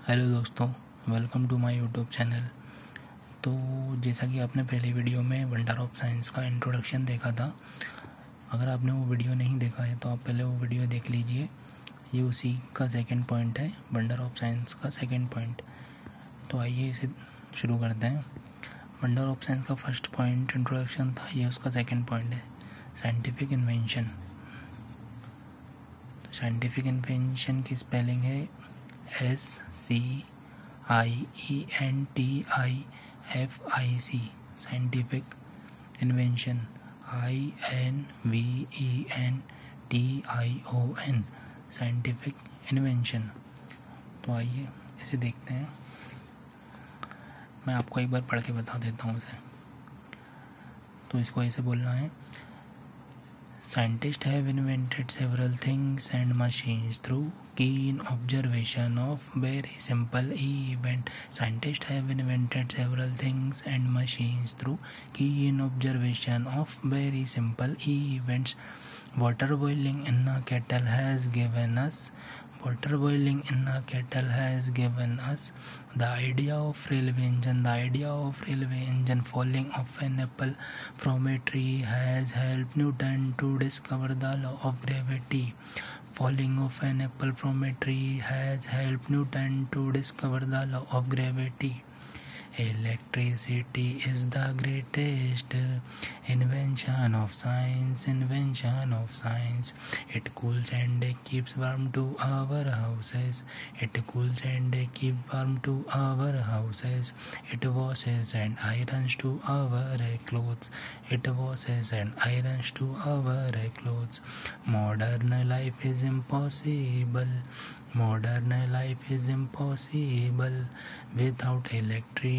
Hello दोस्तों, welcome to my YouTube channel. तो जैसा कि आपने पहले वीडियो में वंडर ऑफ साइंस का इंट्रोडक्शन देखा था, अगर आपने वो वीडियो नहीं देखा है तो आप पहले वो वीडियो देख लीजिए। ये उसी का सेकंड पॉइंट है, वंडर ऑफ साइंस का सेकंड पॉइंट। तो आइए इसे शुरू करते हैं। वंडर ऑफ साइंस का फर्स्ट पॉइंट इंट्रोडक्शन था, ये उसका सेकेंड पॉइंट है, साइंटिफिक इन्वेंशन। तो साइंटिफिक इन्वेंशन की स्पेलिंग है SCIENTIFIC, scientific invention INVENTION, scientific invention. तो आइए इसे देखते हैं। मैं आपको एक बार पढ़ के बता देता हूँ इसे। तो इसको ऐसे बोलना है, Scientists have invented several things and machines through keen observation of very simple events. Scientists have invented several things and machines through keen observation of very simple events. Water boiling in a kettle has given us the idea of railway engine. The idea of railway engine. Falling of an apple from a tree has helped Newton to discover the law of gravity. Falling of an apple from a tree has helped Newton to discover the law of gravity. Electricity is the greatest invention of science. It cools and keeps warm to our houses. It washes and irons to our clothes. Modern life is impossible without electricity.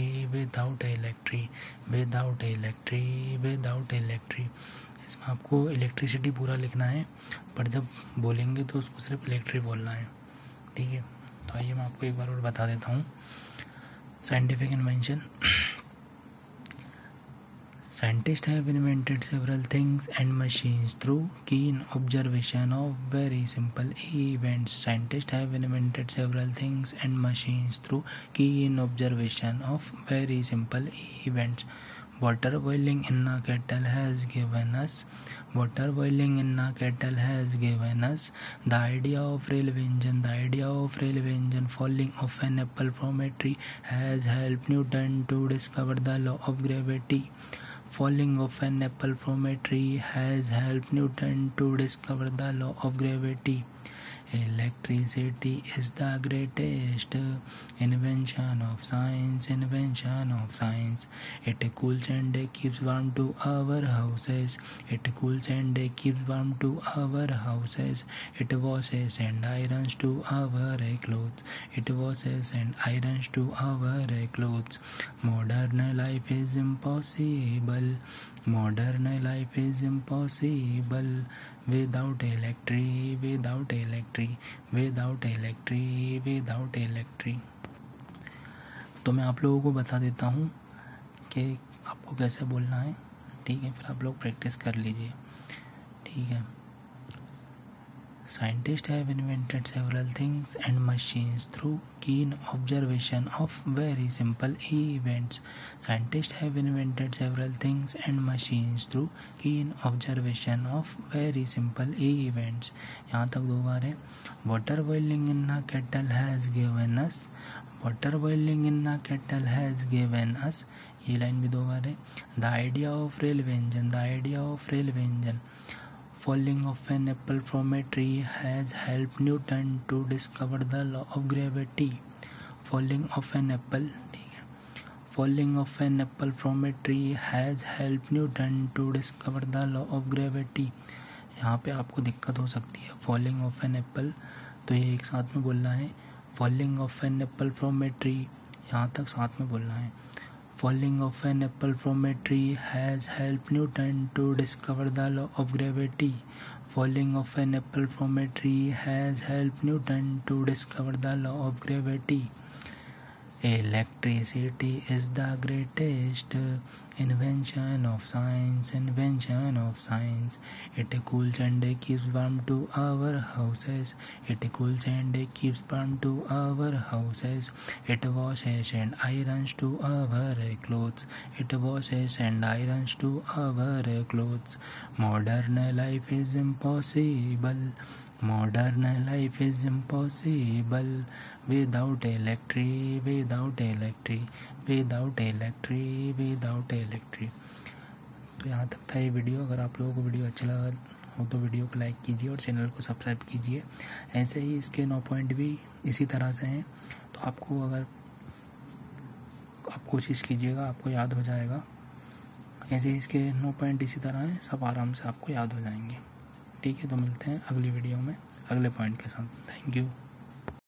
इसमें आपको electricity पूरा लिखना है, पर जब बोलेंगे तो उसको सिर्फ इलेक्ट्रिक बोलना है, ठीक है। तो आइए मैं आपको एक बार और बता देता हूँ। Scientific invention. Scientists have invented several things and machines through keen observation of very simple events. Scientists have invented several things and machines through keen observation of very simple events. Water boiling in a kettle has given us the idea of railway engine. Falling of an apple from a tree has helped Newton to discover the law of gravity. Falling of an apple from a tree has helped Newton to discover the law of gravity. Electricity is the greatest invention of science. It cools and keeps warm to our houses. It washes and irons to our clothes. Modern life is impossible without electricity. तो मैं आप लोगों को बता देता हूँ कि आपको कैसे बोलना है, ठीक है। फिर आप लोग प्रैक्टिस कर लीजिए, ठीक है। Scientists have invented several things and machines through keen observation of very simple events. Scientists have invented several things and machines through keen observation of very simple events. यहाँ तक दो बार है। Water boiling in a kettle has given us, ये line भी दो बार है। The idea of railway engine. Falling of an apple from a tree has helped Newton to discover the law of gravity. Falling of an apple from a tree has helped Newton to discover the law of gravity. यहाँ पे आपको दिक्कत हो सकती है। Falling of an apple, तो ये एक साथ में बोलना है। Falling of an apple from a tree, यहाँ तक साथ में बोलना है। Falling of an apple from a tree has helped Newton to discover the law of gravity. Falling of an apple from a tree has helped Newton to discover the law of gravity. Electricity is the greatest invention of science. It cools and keeps warm to our houses. It washes and irons to our clothes. Modern life is impossible without electric. तो यहाँ तक था ये video. अगर आप लोगों को video अच्छा लगा हो तो वीडियो को लाइक कीजिए और चैनल को सब्सक्राइब कीजिए। ऐसे ही इसके 9 पॉइंट भी इसी तरह से हैं, तो आपको अगर आप कोशिश कीजिएगा आपको याद हो जाएगा। ऐसे ही इसके 9 पॉइंट इसी तरह हैं, सब आराम से आपको याद हो जाएंगे। ठीक है, तो मिलते हैं अगली वीडियो में अगले पॉइंट के साथ। Thank you.